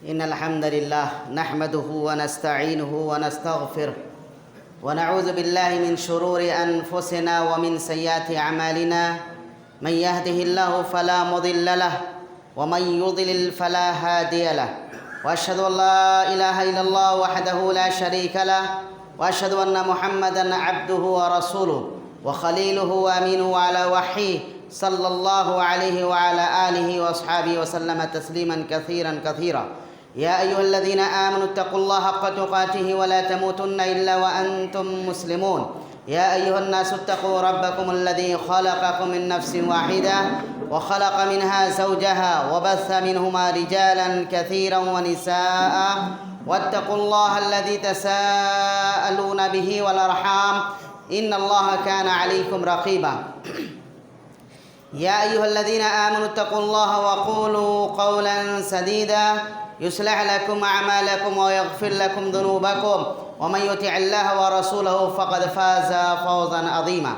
إن الحمد لله نحمده ونستعينه ونستغفره ونعوذ بالله من شرور أنفسنا ومن سيئات أعمالنا. من يهده الله فلا مضل له ومن يضلل فلا هادي له، وأشهد أن لا إله إلا الله وحده لا شريك له، وأشهد أن محمدًا عبده ورسوله وخليله وأمينه على وحيه صلى الله عليه وعلى آله وأصحابه وسلم تسليما كثيرا كثيرا. يا أيها الذين آمنوا اتقوا الله حق تقاته ولا تموتن إلا وأنتم مسلمون. يا أيها الناس اتقوا ربكم الذي خلقكم من نفس واحدة وخلق منها زوجها وبث منهما رجالا كثيرا ونساء، واتقوا الله الذي تساءلون به والأرحام إن الله كان عليكم رقيبا. يا أيها الذين آمنوا اتقوا الله وقولوا قولا سديدا يصلح لكم أعمالكم ويغفر لكم ذنوبكم، ومن يطع الله ورسوله فقد فاز فوزا عظيما.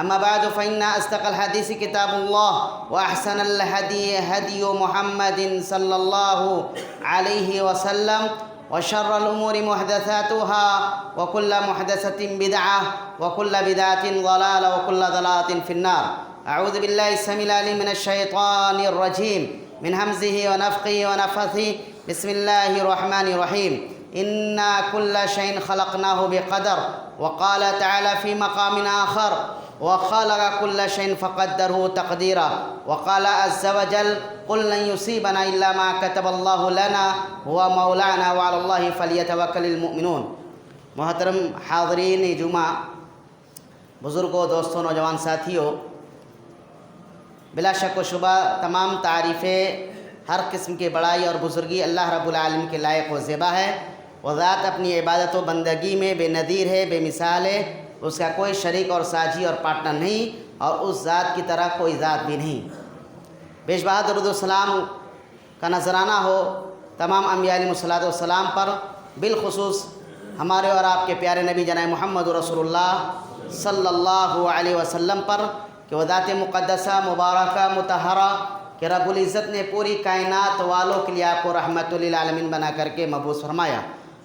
أما بعد، فإن أصدق الحديث كتاب الله، وأحسن الهدي هدي محمد صلى الله عليه وسلم، وشر الأمور محدثاتها، وكل محدثة بدعة، وكل بدعة ضلالة، وكل ضلالة في النار. أعوذ بالله السميع العليم من الشيطان الرجيم من همزه ونفخه ونفثه. بسم الله الرحمن الرحيم. إنا كل شيء خلقناه بقدر. وقال تعالى في مقام آخر: وخلق كل شيء فقدره تقديرا. وقال عز وجل: قل لن يصيبنا إلا ما كتب الله لنا هو مولانا وعلى الله فليتوكل المؤمنون. محترم حاضرین جمعہ، بزرگوں، دوستوں، نوجوان ساتھیوں، بلا شک و شبہ تمام تعریفیں، ہر قسم کی بڑائی اور بزرگی اللہ رب العالمین کے لائق و زیبا ہے. وہ ذات اپنی عبادت و بندگی میں بے نظیر ہے، بے مثال ہے. اس کا کوئی شریک اور ساجی اور پارٹنر نہیں، اور اس ذات کی طرح کوئی ذات بھی نہیں. بیش بہا درود و سلام کا نذرانہ ہو تمام انبیاء علیہم الصلوۃ والسلام پر، بالخصوص ہمارے اور آپ کے پیارے نبی جناب محمد رسول اللہ صلی اللہ علیہ وسلم پر، کہ وہ ذات مقدسہ مبارکہ مطہرہ کہ رب العزت نے پوری کائنات والوں کے لیے آپ کو رحمت للعالمین بنا کر کے مبعوث فرمایا.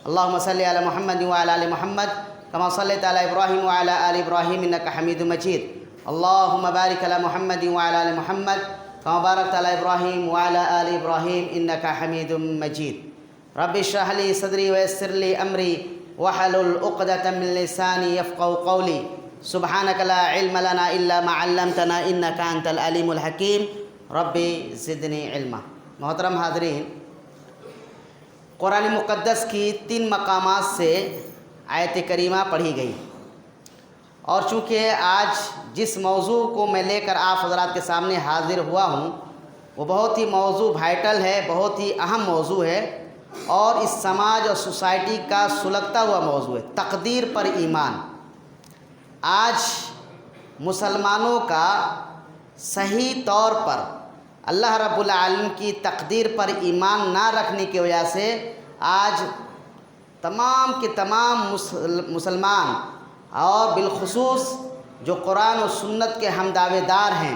اللہم صلی علی محمد وعلی آل محمد کما صلیت علی ابراہیم وعلی آل ابراہیم انک حمید مجید. اللہم بارک علی محمد وعلی آل محمد کما بارکت علی ابراہیم وعلی آل ابراہیم انک حمید مجید. رب اشرح لی صدری ویسر لی امری واحلل عقدۃ من لسانی یفقهوا قولی. سبحانک لا علم لنا الا ما علمتنا انک انت العلیم الحکیم. ربی زدنی علما. محترم حاضرین، قرآن مقدس کی 3 مقامات سے آیت کریمہ پڑھی گئی، اور چونکہ آج جس موضوع کو میں لے کر آپ حضرات کے سامنے حاضر ہوا ہوں وہ بہت ہی موضوع وائٹل ہے، بہت ہی اہم موضوع ہے، اور اس سماج اور سوسائٹی کا سلگتا ہوا موضوع ہے: تقدیر پر ایمان. آج مسلمانوں کا صحیح طور پر اللہ رب العالمین کی تقدیر پر ایمان نہ رکھنے کی وجہ سے آج تمام کے تمام مسلمان، اور بالخصوص جو قرآن و سنت کے ہم دعوے دار ہیں،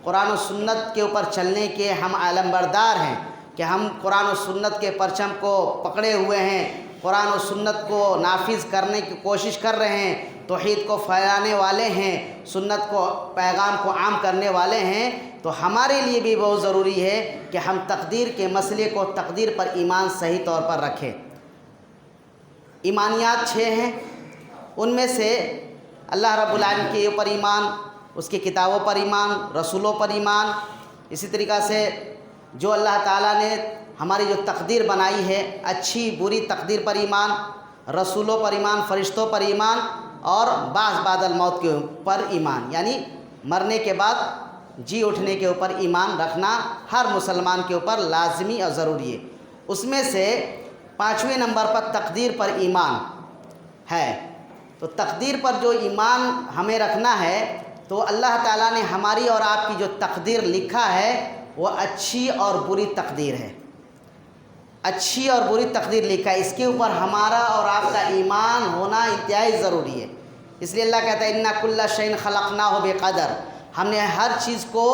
قرآن و سنت کے اوپر چلنے کے ہم علمبردار ہیں، کہ ہم قرآن و سنت کے پرچم کو پکڑے ہوئے ہیں، قرآن و سنت کو نافذ کرنے کی کوشش کر رہے ہیں، توحید کو پھیلانے والے ہیں، سنت کو پیغام کو عام کرنے والے ہیں. تو ہمارے لیے بھی بہت ضروری ہے کہ ہم تقدیر کے مسئلے کو، تقدیر پر ایمان صحیح طور پر رکھیں. ایمانیات 6 ہیں، ان میں سے اللہ رب العالمین کے اوپر ایمان، اس کی کتابوں پر ایمان، رسولوں پر ایمان، اسی طریقہ سے جو اللہ تعالیٰ نے ہماری جو تقدیر بنائی ہے، اچھی بری تقدیر پر ایمان، رسولوں پر ایمان، فرشتوں پر ایمان، اور بعد الموت کے اوپر ایمان، یعنی مرنے کے بعد جی اٹھنے کے اوپر ایمان رکھنا ہر مسلمان کے اوپر لازمی اور ضروری ہے. اس میں سے 5ویں نمبر پر تقدیر پر ایمان ہے. تو تقدیر پر جو ایمان ہمیں رکھنا ہے، تو اللہ تعالیٰ نے ہماری اور آپ کی جو تقدیر لکھا ہے وہ اچھی اور بری تقدیر ہے. اچھی اور بری تقدیر لکھا ہے، اس کے اوپر ہمارا اور آپ کا ایمان ہونا انتہائی ضروری ہے. اس لیے اللہ کہتا ہے: اِنَّا كُلَّ شَيْءٍ خَلَقْنَاهُ بِقَدَرٍ. ہم نے ہر چیز کو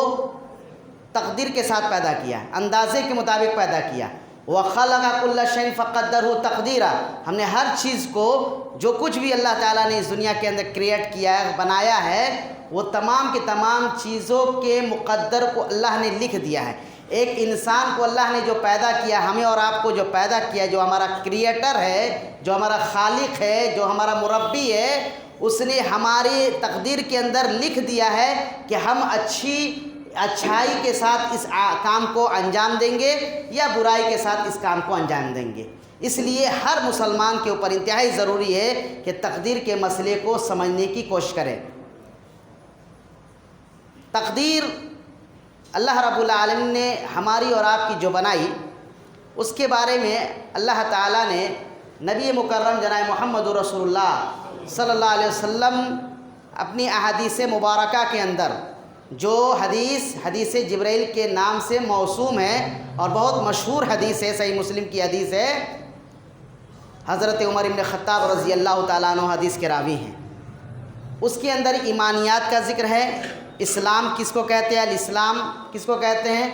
تقدیر کے ساتھ پیدا کیا، اندازے کے مطابق پیدا کیا. وَخَلَقَ كُلَّ شَيْءٍ فَقَدَّرَهُ تَقْدِيرًا، ہم نے ہر چیز کو جو کچھ بھی اللہ تعالیٰ نے اس دنیا کے اندر کریٹ کیا ہے، بنایا ہے، وہ تمام کی تمام چیزوں کے مقدر کو اللہ نے لکھ دیا ہے۔ ایک انسان کو اللہ نے جو پیدا کیا، ہمیں اور آپ کو جو پیدا کیا، جو ہمارا کریٹر ہے، جو ہمارا خالق ہے، جو ہمارا مربی ہے، اس نے ہماری تقدیر کے اندر لکھ دیا ہے کہ ہم اچھائی کے ساتھ اس کام کو انجام دیں گے یا برائی کے ساتھ اس کام کو انجام دیں گے۔ اس لیے ہر مسلمان کے اوپر انتہائی ضروری ہے کہ تقدیر کے مسئلے کو سمجھنے کی کوشش کرے۔ تقدیر اللہ رب العالمین نے ہماری اور آپ کی جو بنائی، اس کے بارے میں اللہ تعالیٰ نے نبی مکرم جناب محمد رسول اللہ صلی اللہ علیہ وسلم اپنی احادیث مبارکہ کے اندر، جو حدیث جبرائیل کے نام سے موسوم ہے اور بہت مشہور حدیث ہے، صحیح مسلم کی حدیث ہے، حضرت عمر بن خطاب رضی اللہ تعالیٰ عنہ حدیث کے راوی ہیں۔ اس کے اندر ایمانیات کا ذکر ہے، اسلام کس کو کہتے ہیں، الاسلام کس کو کہتے ہیں،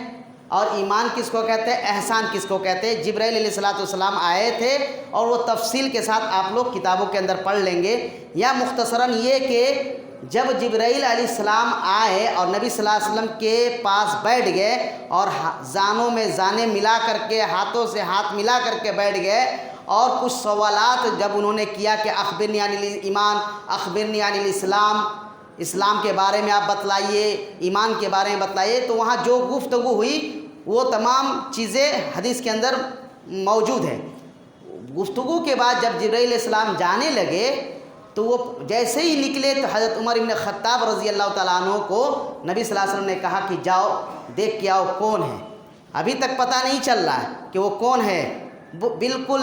اور ایمان کس کو کہتے ہیں، احسان کس کو کہتے ہیں۔ جبرائیل علیہ السلام آئے تھے اور وہ تفصیل کے ساتھ آپ لوگ کتابوں کے اندر پڑھ لیں گے، یا مختصراً یہ کہ جب جبرائیل علیہ السلام آئے اور نبی صلی اللہ علیہ وسلم کے پاس بیٹھ گئے اور زانوں میں زانے ملا کر کے، ہاتھوں سے ہاتھ ملا کر کے بیٹھ گئے، اور کچھ سوالات جب انہوں نے کیا کہ اخبرنی عن الایمان، اخبرنی عن الاسلام، اسلام کے بارے میں آپ بتلائیے، ایمان کے بارے میں بتلائیے، تو وہاں جو گفتگو ہوئی وہ تمام چیزیں حدیث کے اندر موجود ہیں۔ گفتگو کے بعد جب جبرائیل علیہ السلام جانے لگے تو وہ جیسے ہی نکلے تو حضرت عمر بن خطاب رضی اللہ تعالیٰ عنہ کو نبی صلی اللہ علیہ وسلم نے کہا کہ جاؤ دیکھ کے آؤ کون ہے۔ ابھی تک پتہ نہیں چل رہا ہے کہ وہ کون ہے، بالکل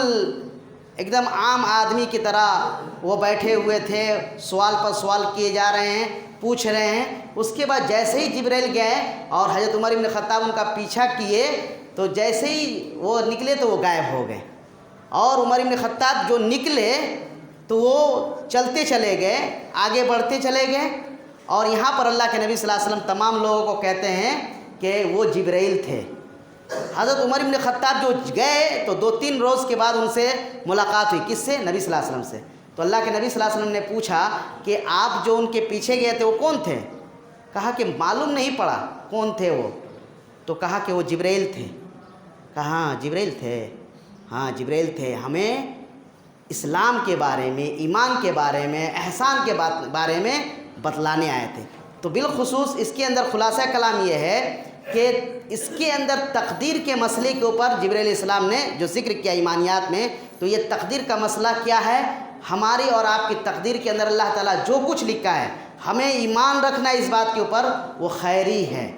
ایک دم عام آدمی کی طرح وہ بیٹھے ہوئے تھے، سوال پر سوال کیے جا رہے ہیں، پوچھ رہے ہیں۔ اس کے بعد جیسے ہی جبرائیل گئے اور حضرت عمر بن خطاب ان کا پیچھا کیے تو جیسے ہی وہ نکلے تو وہ غائب ہو گئے، اور عمر بن خطاب جو نکلے تو وہ چلتے چلے گئے، آگے بڑھتے چلے گئے، اور یہاں پر اللہ کے نبی صلی اللہ علیہ وسلم تمام لوگوں کو کہتے ہیں کہ وہ جبرائیل تھے۔ حضرت عمر بن خطاب جو گئے تو 2-3 روز کے بعد ان سے ملاقات ہوئی، کس سے؟ نبی صلی اللہ علیہ وسلم سے۔ تو اللہ کے نبی صلی اللہ علیہ وسلم نے پوچھا کہ آپ جو ان کے پیچھے گئے تھے وہ کون تھے؟ کہا کہ معلوم نہیں پڑا کون تھے وہ، تو کہا کہ وہ جبرائیل تھے۔ کہا ہاں جبرائیل تھے، ہاں جبرائیل تھے، ہمیں اسلام کے بارے میں، ایمان کے بارے میں، احسان کے بارے میں بتلانے آئے تھے۔ تو بالخصوص اس کے اندر خلاصہ کلام یہ ہے کہ اس کے اندر تقدیر کے مسئلے کے اوپر جبرائیل علیہ السلام نے جو ذکر کیا ایمانیات میں، تو یہ تقدیر کا مسئلہ کیا ہے؟ ہماری اور آپ کی تقدیر کے اندر اللہ تعالیٰ جو کچھ لکھا ہے، ہمیں ایمان رکھنا اس بات کے اوپر وہ خیری ہے۔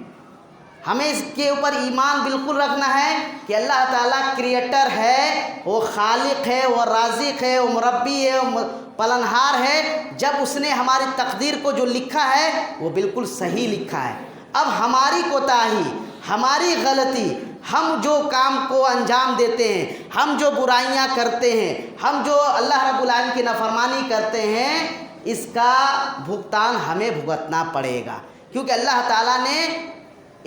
ہمیں اس کے اوپر ایمان بالکل رکھنا ہے کہ اللہ تعالیٰ کریٹر ہے، وہ خالق ہے، وہ رازق ہے، وہ مربی ہے، وہ پلنہار ہے۔ جب اس نے ہماری تقدیر کو جو لکھا ہے وہ بالکل صحیح لکھا ہے۔ اب ہماری کوتاہی، ہماری غلطی، ہم جو کام کو انجام دیتے ہیں، ہم جو برائیاں کرتے ہیں، ہم جو اللہ رب العالمین کی نافرمانی کرتے ہیں، اس کا بھگتان ہمیں بھگتنا پڑے گا، کیونکہ اللہ تعالیٰ نے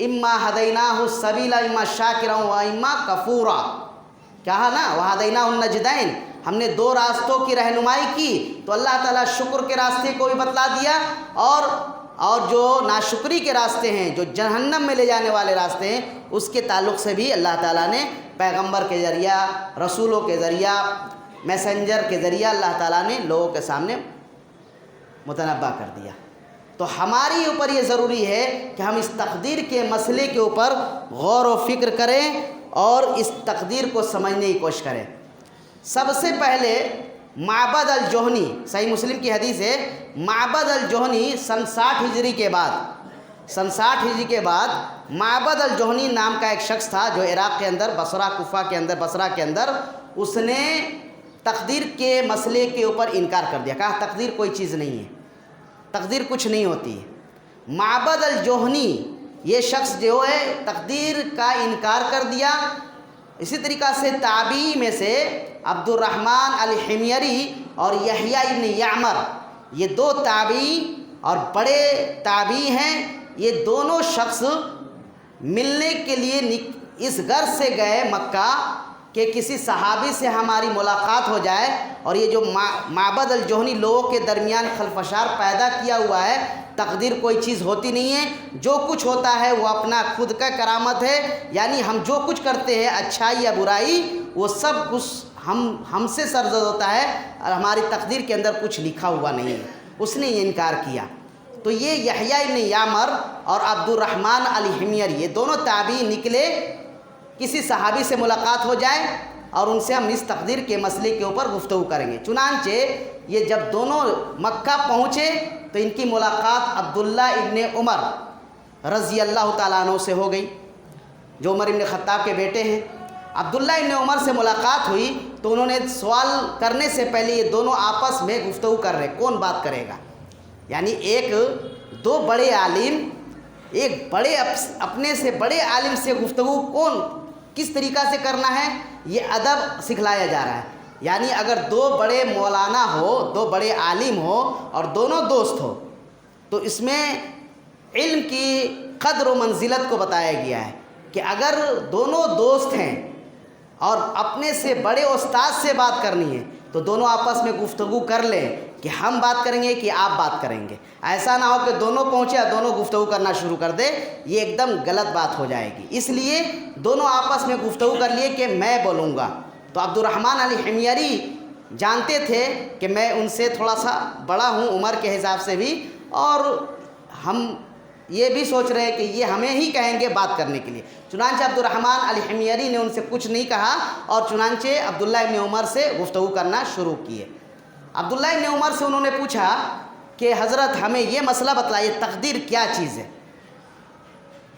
اما ہدیناہ السبیل اما شاکرا و اما کفورا، کہا نا وہدیناہ النجدین، ہم نے 2 راستوں کی رہنمائی کی، تو اللہ تعالیٰ شکر کے راستے کو بھی بتلا دیا، اور جو ناشکری کے راستے ہیں، جو جہنم میں لے جانے والے راستے ہیں، اس کے تعلق سے بھی اللہ تعالیٰ نے پیغمبر کے ذریعہ، رسولوں کے ذریعہ، میسنجر کے ذریعہ اللہ تعالیٰ نے لوگوں کے سامنے متنبع کر دیا۔ تو ہماری اوپر یہ ضروری ہے کہ ہم اس تقدیر کے مسئلے کے اوپر غور و فکر کریں اور اس تقدیر کو سمجھنے کی کوشش کریں۔ سب سے پہلے معبد الجہنی، صحیح مسلم کی حدیث ہے، معبد الجہنی سن 60 ہجری کے بعد معبد الجہنی نام کا ایک شخص تھا جو عراق کے اندر، بصرہ کے اندر اس نے تقدیر کے مسئلے کے اوپر انکار کر دیا، کہا تقدیر کوئی چیز نہیں ہے، تقدیر کچھ نہیں ہوتی ہے۔ معبد الجہنی یہ شخص جو ہے تقدیر کا انکار کر دیا۔ اسی طریقہ سے تابعی میں سے عبد الرحمن الحمیری اور یحییٰ ابن یعمر، یہ 2 تابعی اور بڑے تابعی ہیں، یہ دونوں شخص ملنے کے لیے اس غرض سے گئے مکہ کہ کسی صحابی سے ہماری ملاقات ہو جائے اور یہ جو معبد الجہنی لوگوں کے درمیان خلفشار پیدا کیا ہوا ہے، تقدیر کوئی چیز ہوتی نہیں ہے، جو کچھ ہوتا ہے وہ اپنا خود کا کرامت ہے، یعنی ہم جو کچھ کرتے ہیں اچھائی یا برائی وہ سب کچھ ہم سے سرزد ہوتا ہے اور ہماری تقدیر کے اندر کچھ لکھا ہوا نہیں ہے۔ اس نے یہ انکار کیا۔ تو یہ یحییٰ ابن یعمر اور عبد الرحمن الحمیری یہ دونوں تابعی نکلے، کسی صحابی سے ملاقات ہو جائے اور ان سے ہم اس تقدیر کے مسئلے کے اوپر گفتگو کریں گے۔ چنانچہ یہ جب دونوں مکہ پہنچے تو ان کی ملاقات عبداللہ ابن عمر رضی اللہ تعالیٰ عنہ سے ہو گئی، جو عمر ابن خطاب کے بیٹے ہیں۔ عبداللہ ابن عمر سے ملاقات ہوئی تو انہوں نے سوال کرنے سے پہلے یہ دونوں آپس میں گفتگو کر رہے، کون بات کرے گا، یعنی دو بڑے عالم، ایک بڑے اپنے سے بڑے عالم سے گفتگو کون کس طریقہ سے کرنا ہے، یہ ادب سکھلایا جا رہا ہے۔ یعنی اگر دو بڑے مولانا ہو، دو بڑے عالم ہو اور دونوں دوست ہو تو اس میں علم کی قدر و منزلت کو بتایا گیا ہے کہ اگر دونوں دوست ہیں اور اپنے سے بڑے استاد سے بات کرنی ہے تو دونوں آپس میں گفتگو کر لیں کہ ہم بات کریں گے کہ آپ بات کریں گے۔ ایسا نہ ہو کہ دونوں پہنچے اور دونوں گفتگو کرنا شروع کر دے، یہ ایک دم غلط بات ہو جائے گی۔ اس لیے دونوں آپس میں گفتگو کر لیے کہ میں بولوں گا۔ تو عبد الرحمن الحمیری جانتے تھے کہ میں ان سے تھوڑا سا بڑا ہوں عمر کے حساب سے بھی، اور ہم یہ بھی سوچ رہے ہیں کہ یہ ہمیں ہی کہیں گے بات کرنے کے لیے۔ چنانچہ عبد الرحمن الحمیری نے ان سے کچھ نہیں کہا اور چنانچہ عبداللہ ابن عمر سے گفتگو کرنا شروع کیے۔ عبداللہ ابن عمر سے انہوں نے پوچھا کہ حضرت ہمیں یہ مسئلہ بتلائیے، تقدیر کیا چیز ہے؟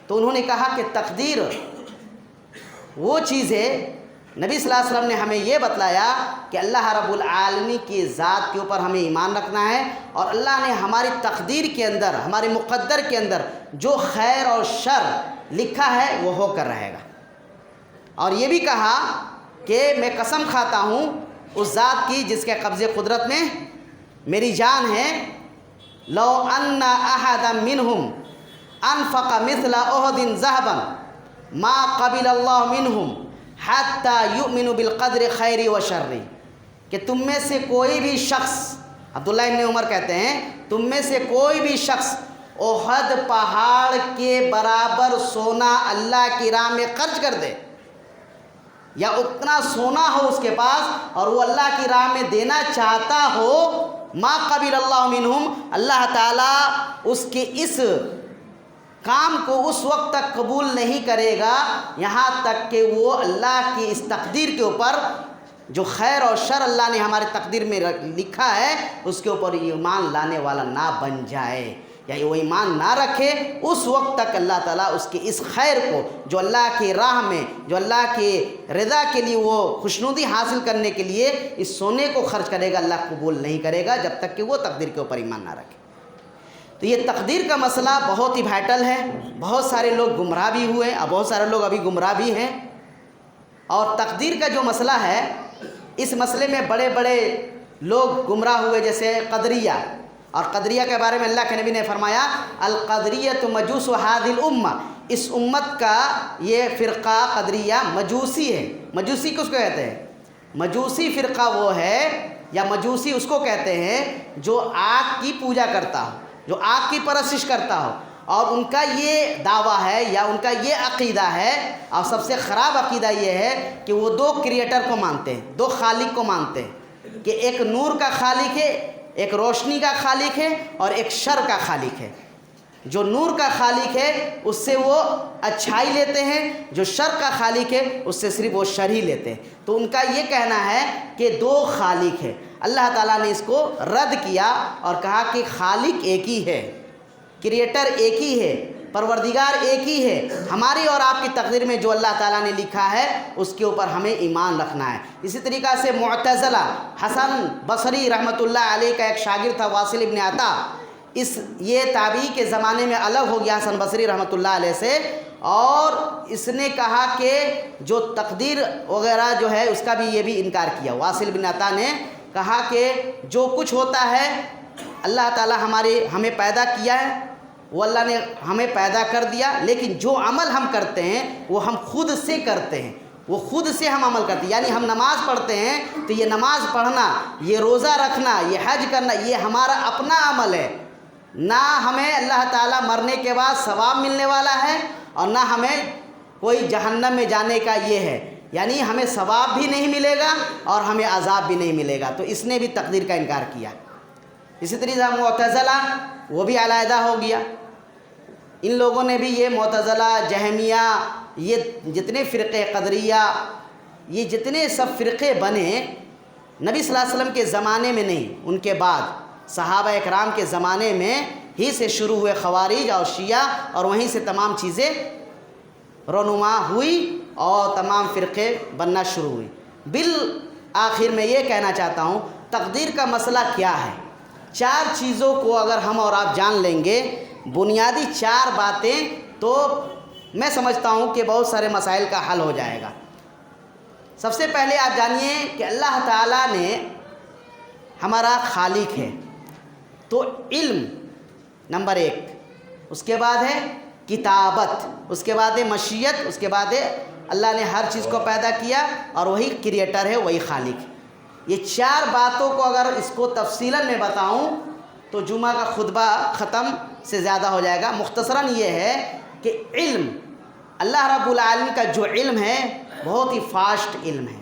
تو انہوں نے کہا کہ تقدیر وہ چیز ہے، نبی صلی اللہ علیہ وسلم نے ہمیں یہ بتلایا کہ اللہ رب العالمین کی ذات کے اوپر ہمیں ایمان رکھنا ہے، اور اللہ نے ہماری تقدیر کے اندر، ہمارے مقدر کے اندر جو خیر اور شر لکھا ہے وہ ہو کر رہے گا۔ اور یہ بھی کہا کہ میں قسم کھاتا ہوں اس ذات کی جس کے قبضے قدرت میں میری جان ہے، لو ان احدا منہم انفق مثل احد ذهبا ما قبل اللہ منہم حتی یؤمنوا بالقدر خیر و شر، کہ تم میں سے کوئی بھی شخص، عبداللہ ابن عمر کہتے ہیں تم میں سے کوئی بھی شخص احد پہاڑ کے برابر سونا اللہ کی راہ میں خرچ کر دے، یا اتنا سونا ہو اس کے پاس اور وہ اللہ کی راہ میں دینا چاہتا ہو، ما قبل اللہ منہم، اللہ تعالیٰ اس کے اس کام کو اس وقت تک قبول نہیں کرے گا یہاں تک کہ وہ اللہ کی اس تقدیر کے اوپر جو خیر اور شر اللہ نے ہمارے تقدیر میں لکھا ہے اس کے اوپر ایمان لانے والا نہ بن جائے، یا وہ ایمان نہ رکھے، اس وقت تک اللہ تعالیٰ اس کی اس خیر کو جو اللہ کی راہ میں، جو اللہ کی رضا کے لیے وہ خوشنودی حاصل کرنے کے لیے اس سونے کو خرچ کرے گا، اللہ قبول نہیں کرے گا جب تک کہ وہ تقدیر کے اوپر ایمان نہ رکھے۔ تو یہ تقدیر کا مسئلہ بہت ہی وائٹل ہے، بہت سارے لوگ گمراہ بھی ہوئے اور بہت سارے لوگ ابھی گمراہ بھی ہیں۔ اور تقدیر کا جو مسئلہ ہے اس مسئلے میں بڑے بڑے لوگ گمراہ ہوئے، جیسے قدریہ، اور قدریہ کے بارے میں اللہ کے نبی نے فرمایا القدریۃ مجوس هذه الامہ، اس امت کا یہ فرقہ قدریہ مجوسی ہے۔ مجوسی کس کو کہتے ہیں؟ مجوسی فرقہ وہ ہے، یا مجوسی اس کو کہتے ہیں جو آگ کی پوجا کرتا ہو، جو آگ کی پرستش کرتا ہو، اور ان کا یہ دعویٰ ہے یا ان کا یہ عقیدہ ہے، اور سب سے خراب عقیدہ یہ ہے کہ وہ دو کریٹر کو مانتے ہیں، دو خالق کو مانتے ہیں، کہ ایک نور کا خالق ہے، ایک روشنی کا خالق ہے، اور ایک شر کا خالق ہے۔ جو نور کا خالق ہے اس سے وہ اچھائی لیتے ہیں، جو شر کا خالق ہے اس سے صرف وہ شر ہی لیتے ہیں۔ تو ان کا یہ کہنا ہے کہ دو خالق ہے۔ اللہ تعالیٰ نے اس کو رد کیا اور کہا کہ خالق ایک ہی ہے، کریٹر ایک ہی ہے، پروردگار ایک ہی ہے۔ ہماری اور آپ کی تقدیر میں جو اللہ تعالیٰ نے لکھا ہے اس کے اوپر ہمیں ایمان رکھنا ہے۔ اسی طریقہ سے معتزلہ، حسن بصری رحمۃ اللہ علیہ کا ایک شاگرد تھا واصل ابن عطا، یہ تابعی کے زمانے میں الگ ہو گیا حسن بصری رحمۃ اللہ علیہ سے، اور اس نے کہا کہ جو تقدیر وغیرہ جو ہے اس کا بھی یہ بھی انکار کیا۔ واصل بن عطا نے کہا کہ جو کچھ ہوتا ہے اللہ تعالیٰ ہمیں پیدا کیا ہے، وہ اللہ نے ہمیں پیدا کر دیا، لیکن جو عمل ہم کرتے ہیں وہ ہم خود سے کرتے ہیں، وہ خود سے ہم عمل کرتے ہیں. یعنی ہم نماز پڑھتے ہیں تو یہ نماز پڑھنا، یہ روزہ رکھنا، یہ حج کرنا، یہ ہمارا اپنا عمل ہے. نہ ہمیں اللہ تعالیٰ مرنے کے بعد ثواب ملنے والا ہے اور نہ ہمیں کوئی جہنم میں جانے کا یہ ہے. یعنی ہمیں ثواب بھی نہیں ملے گا اور ہمیں عذاب بھی نہیں ملے گا. تو اس نے بھی تقدیر کا انکار کیا. اسی طریقہ معتزلہ وہ بھی علیحدہ ہو گیا. ان لوگوں نے بھی یہ معتزلہ، جہمیہ، یہ جتنے فرقے قدریہ، یہ جتنے سب فرقے بنے نبی صلی اللہ علیہ وسلم کے زمانے میں نہیں، ان کے بعد صحابہ اکرام کے زمانے میں ہی سے شروع ہوئے خوارج اور شیعہ، اور وہیں سے تمام چیزیں رونما ہوئی اور تمام فرقے بننا شروع ہوئی. بالآخر میں یہ کہنا چاہتا ہوں تقدیر کا مسئلہ کیا ہے. 4 چیزوں کو اگر ہم اور آپ جان لیں گے، بنیادی 4 باتیں، تو میں سمجھتا ہوں کہ بہت سارے مسائل کا حل ہو جائے گا. سب سے پہلے آپ جانیے کہ اللہ تعالیٰ نے ہمارا خالق ہے، تو علم نمبر 1، اس کے بعد ہے کتابت، اس کے بعد ہے مشیت، اس کے بعد ہے اللہ نے ہر چیز کو پیدا کیا اور وہی کریٹر ہے، وہی خالق ہے. یہ 4 باتوں کو اگر اس کو تفصیلاً میں بتاؤں تو جمعہ کا خطبہ ختم سے زیادہ ہو جائے گا. مختصراً یہ ہے کہ علم، اللہ رب العالمین کا جو علم ہے بہت ہی فاسٹ علم ہے.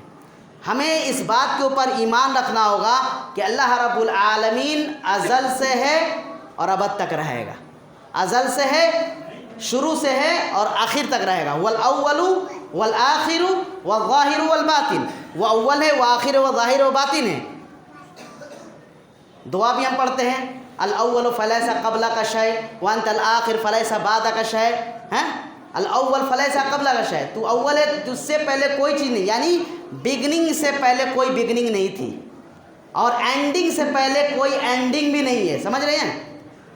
ہمیں اس بات کے اوپر ایمان رکھنا ہوگا کہ اللہ رب العالمین ازل سے ہے اور ابد تک رہے گا. ازل سے ہے، شروع سے ہے اور آخر تک رہے گا. والاول والآخر والظاہر والباطن، وہ اول ہے، وہ آخر ہے، وہ ظاہر و باطن ہے. دعا بھی ہم پڑھتے ہیں، الاول فلیس قبل کا شے وانت الآخر فلیس بعد کا شے. الاول فلیس قبل کا شے، تو اول ہے، تجھ سے پہلے کوئی چیز نہیں. یعنی بگننگ سے پہلے کوئی بگننگ نہیں تھی اور اینڈنگ سے پہلے کوئی اینڈنگ بھی نہیں ہے. سمجھ رہے ہیں؟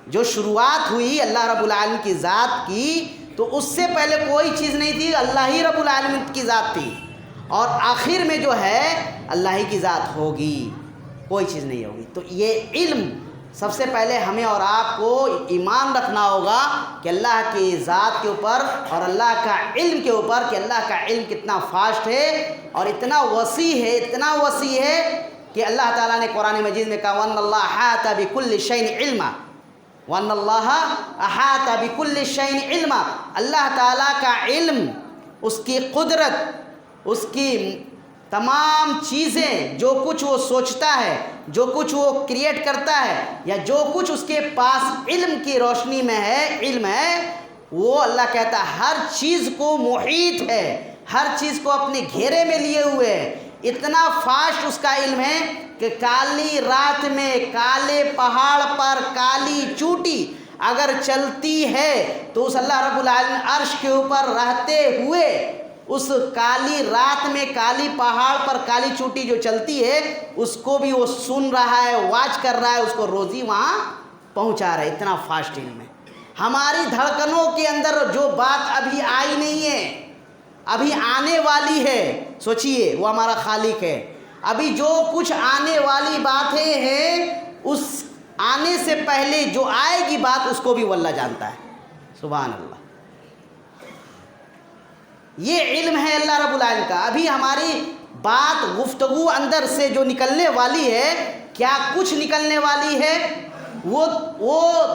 جو شروعات ہوئی اللہ رب العالمین کی ذات کی، تو اس سے پہلے کوئی چیز نہیں تھی، اللہ ہی رب العالمین کی ذات تھی، اور آخر میں جو ہے اللہ ہی کی ذات ہوگی، کوئی چیز نہیں ہوگی. تو یہ علم سب سے پہلے ہمیں اور آپ کو ایمان رکھنا ہوگا کہ اللہ کی ذات کے اوپر اور اللہ کا علم کے اوپر، کہ اللہ کا علم کتنا فاسٹ ہے اور اتنا وسیع ہے، اتنا وسیع ہے کہ اللہ تعالیٰ نے قرآن مجید میں کہا وَأَنَّ اللَّهَ أَحَاطَ بِكُلِّ شَيْءٍ عِلْمًا، وَأَنَّ اللَّهَ أَحَاطَ بِكُلِّ شَيْءٍ عِلْمًا. اللہ تعالیٰ کا علم، اس کی قدرت، اس کی تمام چیزیں، جو کچھ وہ سوچتا ہے، جو کچھ وہ کریٹ کرتا ہے، یا جو کچھ اس کے پاس علم کی روشنی میں ہے، علم ہے، وہ اللہ کہتا ہے ہر چیز کو محیط ہے، ہر چیز کو اپنے گھیرے میں لیے ہوئے ہے. اتنا فاسٹ اس کا علم ہے کہ کالی رات میں کالے پہاڑ پر کالی چوٹی اگر چلتی ہے تو اس اللہ رب العالمین عرش کے اوپر رہتے ہوئے اس کالی رات میں کالی پہاڑ پر کالی چوٹی جو چلتی ہے اس کو بھی وہ سن رہا ہے، واچ کر رہا ہے، اس کو روزی وہاں پہنچا رہا ہے. اتنا فاسٹ علم ہے. ہماری دھڑکنوں کے اندر جو بات ابھی آئی نہیں ہے، ابھی آنے والی ہے، سوچئے وہ ہمارا خالق ہے. ابھی جو کچھ آنے والی باتیں ہیں، اس آنے سے پہلے جو آئے گی بات اس کو بھی وہ اللہ جانتا ہے. سبحان اللہ. یہ علم ہے اللہ رب العالمین کا. ابھی ہماری بات، گفتگو اندر سے جو نکلنے والی ہے، کیا کچھ نکلنے والی ہے، وہ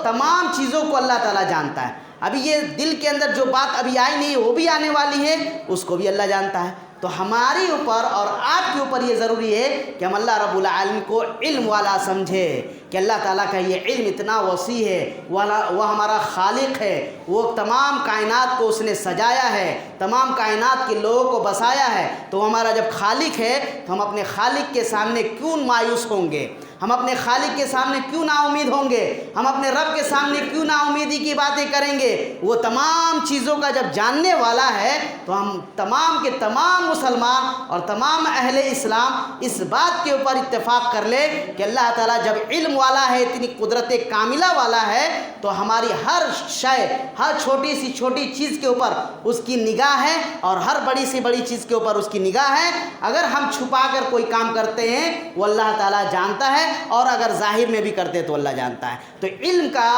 تمام چیزوں کو اللہ تعالیٰ جانتا ہے. ابھی یہ دل کے اندر جو بات ابھی آئی نہیں وہ بھی آنے والی ہے، اس کو بھی اللہ جانتا ہے. تو ہمارے اوپر اور آپ کے اوپر یہ ضروری ہے کہ ہم اللہ رب العالمین کو علم والا سمجھے کہ اللہ تعالیٰ کا یہ علم اتنا وسیع ہے، وہ ہمارا خالق ہے، وہ تمام کائنات کو اس نے سجایا ہے، تمام کائنات کے لوگوں کو بسایا ہے. تو ہمارا جب خالق ہے تو ہم اپنے خالق کے سامنے کیوں مایوس ہوں گے؟ ہم اپنے خالق کے سامنے کیوں نا امید ہوں گے؟ ہم اپنے رب کے سامنے کیوں نا امیدی کی باتیں کریں گے؟ وہ تمام چیزوں کا جب جاننے والا ہے تو ہم تمام کے تمام مسلمان اور تمام اہل اسلام اس بات کے اوپر اتفاق کر لے کہ اللہ تعالیٰ جب علم والا ہے، اتنی قدرت کاملہ والا ہے، تو ہماری ہر شے، ہر چھوٹی سی چھوٹی چیز کے اوپر اس کی نگاہ ہے اور ہر بڑی سی بڑی چیز کے اوپر اس کی نگاہ ہے. اگر ہم چھپا کر کوئی کام کرتے ہیں وہ اللہ تعالیٰ جانتا ہے، اور اگر ظاہر میں بھی کرتے تو اللہ جانتا ہے. تو علم کا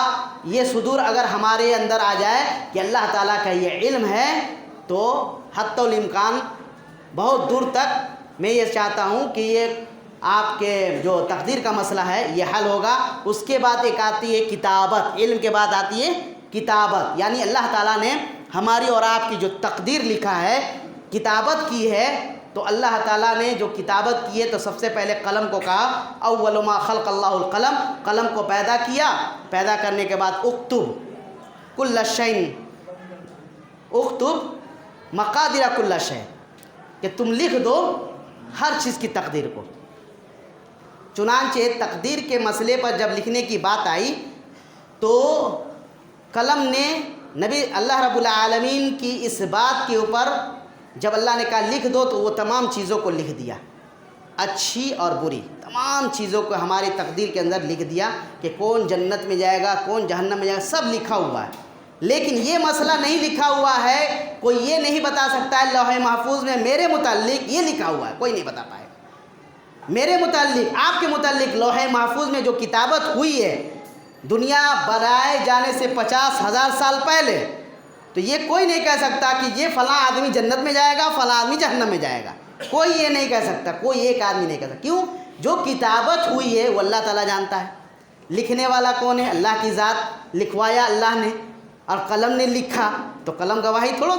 یہ صدور اگر ہمارے اندر آ جائے کہ اللہ تعالیٰ کا یہ علم ہے، تو حتی الامکان بہت دور تک میں یہ چاہتا ہوں کہ یہ آپ کے جو تقدیر کا مسئلہ ہے یہ حل ہوگا۔ اس کے بعد ایک آتی ہے کتابت، علم کے بعد آتی ہے کتابت، یعنی اللہ تعالیٰ نے ہماری اور آپ کی جو تقدیر لکھا ہے، کتابت کی ہے، تو اللہ تعالیٰ نے جو کتابت کی ہے تو سب سے پہلے قلم کو کہا اول ما خلق اللہ القلم، قلم کو پیدا کیا، پیدا کرنے کے بعد اکتب کل شیء، اکتب مقادیر کل شیء، کہ تم لکھ دو ہر چیز کی تقدیر کو۔ چنانچہ تقدیر کے مسئلے پر جب لکھنے کی بات آئی تو قلم نے نبی اللہ رب العالمین کی اس بات کے اوپر جب اللہ نے کہا لکھ دو تو وہ تمام چیزوں کو لکھ دیا، اچھی اور بری تمام چیزوں کو ہماری تقدیر کے اندر لکھ دیا کہ کون جنت میں جائے گا کون جہنم میں جائے گا، سب لکھا ہوا ہے۔ لیکن یہ مسئلہ نہیں لکھا ہوا ہے، کوئی یہ نہیں بتا سکتا ہے لوح محفوظ میں میرے متعلق یہ لکھا ہوا ہے، کوئی نہیں بتا پائے گا۔ میرے متعلق، آپ کے متعلق لوح محفوظ میں جو کتابت ہوئی ہے دنیا بنائے جانے سے 50,000 سال پہلے، تو یہ کوئی نہیں کہہ سکتا کہ یہ فلاں آدمی جنت میں جائے گا فلاں آدمی جہنم میں جائے گا، کوئی یہ نہیں کہہ سکتا، کوئی ایک آدمی نہیں کہہ سکتا۔ کیوں؟ جو کتابت ہوئی ہے وہ اللہ تعالیٰ جانتا ہے، لکھنے والا کون ہے؟ اللہ کی ذات، لکھوایا اللہ نے، اور قلم نے لکھا تو قلم گواہی تھوڑا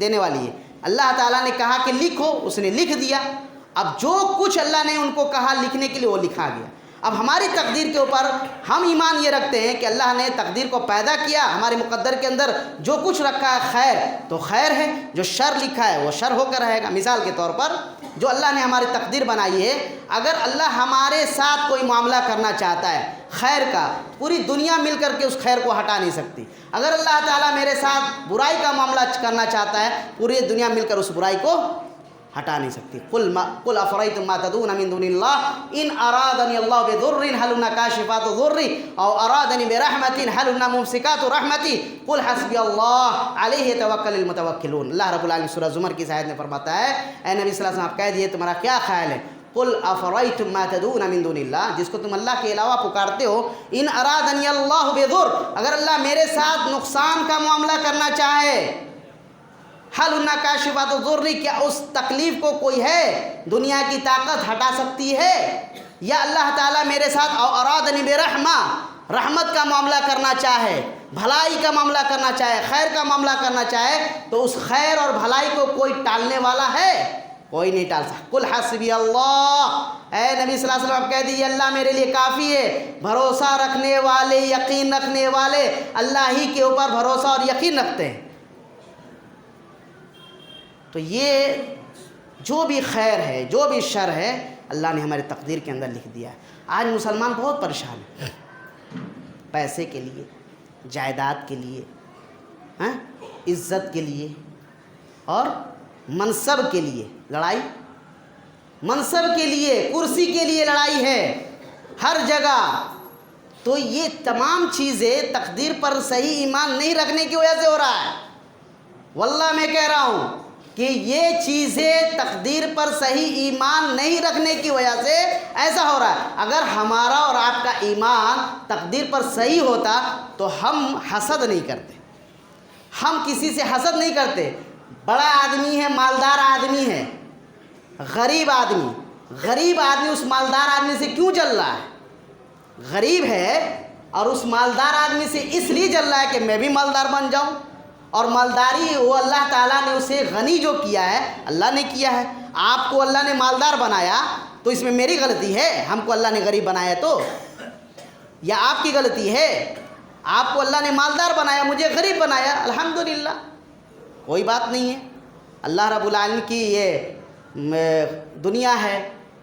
دینے والی ہے۔ اللہ تعالیٰ نے کہا کہ لکھو، اس نے لکھ دیا۔ اب جو کچھ اللہ نے ان کو کہا لکھنے کے لیے وہ لکھا گیا۔ اب ہماری تقدیر کے اوپر ہم ایمان یہ رکھتے ہیں کہ اللہ نے تقدیر کو پیدا کیا، ہمارے مقدر کے اندر جو کچھ رکھا ہے خیر تو خیر ہے، جو شر لکھا ہے وہ شر ہو کر رہے گا۔ مثال کے طور پر جو اللہ نے ہماری تقدیر بنائی ہے، اگر اللہ ہمارے ساتھ کوئی معاملہ کرنا چاہتا ہے خیر کا، پوری دنیا مل کر کے اس خیر کو ہٹا نہیں سکتی۔ اگر اللہ تعالیٰ میرے ساتھ برائی کا معاملہ کرنا چاہتا ہے، پوری دنیا مل کر اس برائی کو ہٹا نہیں سکتی۔ قل افرأیتم ما تدعون من دون اللہ ان ارادنی اللہ بضر هل هن کاشفات ضری او ارادنی برحمت هل هن ممسکات رحمتی قل حسبی اللہ علیہ یتوکل المتوکلون۔ اللہ رب العالمین سورہ زمر کی آیت میں فرماتا ہے اے نبی صلی اللہ علیہ وسلم آپ کہہ دیجئے تمہارا کیا خیال ہے، قل افرأیتم ما تدعون من دون اللہ، جس کو تم اللہ کے علاوہ پکارتے ہو، ان ارادنی اللہ بضر، اگر اللہ میرے ساتھ نقصان کا معاملہ کرنا چاہے، حل ہن کاشفات الضر، کیا اس تکلیف کو کوئی ہے دنیا کی طاقت ہٹا سکتی ہے؟ یا اللہ تعالیٰ میرے ساتھ او ارادنی برحمہ، رحمت کا معاملہ کرنا چاہے، بھلائی کا معاملہ کرنا چاہے، خیر کا معاملہ کرنا چاہے، تو اس خیر اور بھلائی کو کوئی ٹالنے والا ہے؟ کوئی نہیں ٹال سکتا۔ قل حسبی اللہ، اے نبی صلی اللہ علیہ وسلم آپ کہہ دیجیے اللہ میرے لیے کافی ہے۔ بھروسہ رکھنے والے، یقین رکھنے والے اللہ ہی کے اوپر بھروسہ اور یقین رکھتے ہیں۔ تو یہ جو بھی خیر ہے جو بھی شر ہے اللہ نے ہماری تقدیر کے اندر لکھ دیا ہے۔ آج مسلمان بہت پریشان ہیں، پیسے کے لیے، جائیداد کے لیے، عزت کے لیے اور منصب کے لیے لڑائی، منصب کے لیے، کرسی کے لیے لڑائی ہے ہر جگہ۔ تو یہ تمام چیزیں تقدیر پر صحیح ایمان نہیں رکھنے کی وجہ سے ہو رہا ہے۔ واللہ میں کہہ رہا ہوں کہ یہ چیزیں تقدیر پر صحیح ایمان نہیں رکھنے کی وجہ سے ایسا ہو رہا ہے۔ اگر ہمارا اور آپ کا ایمان تقدیر پر صحیح ہوتا تو ہم حسد نہیں کرتے، ہم کسی سے حسد نہیں کرتے۔ بڑا آدمی ہے، مالدار آدمی ہے، غریب آدمی اس مالدار آدمی سے کیوں جل رہا ہے؟ غریب ہے اور اس مالدار آدمی سے اس لیے جل رہا ہے کہ میں بھی مالدار بن جاؤں، اور مالداری وہ اللہ تعالیٰ نے اسے غنی جو کیا ہے اللہ نے کیا ہے۔ آپ کو اللہ نے مالدار بنایا تو اس میں میری غلطی ہے؟ ہم کو اللہ نے غریب بنایا تو؟ یا آپ کی غلطی ہے؟ آپ کو اللہ نے مالدار بنایا، مجھے غریب بنایا، الحمدللہ، کوئی بات نہیں ہے۔ اللہ رب العالمین کی یہ دنیا ہے،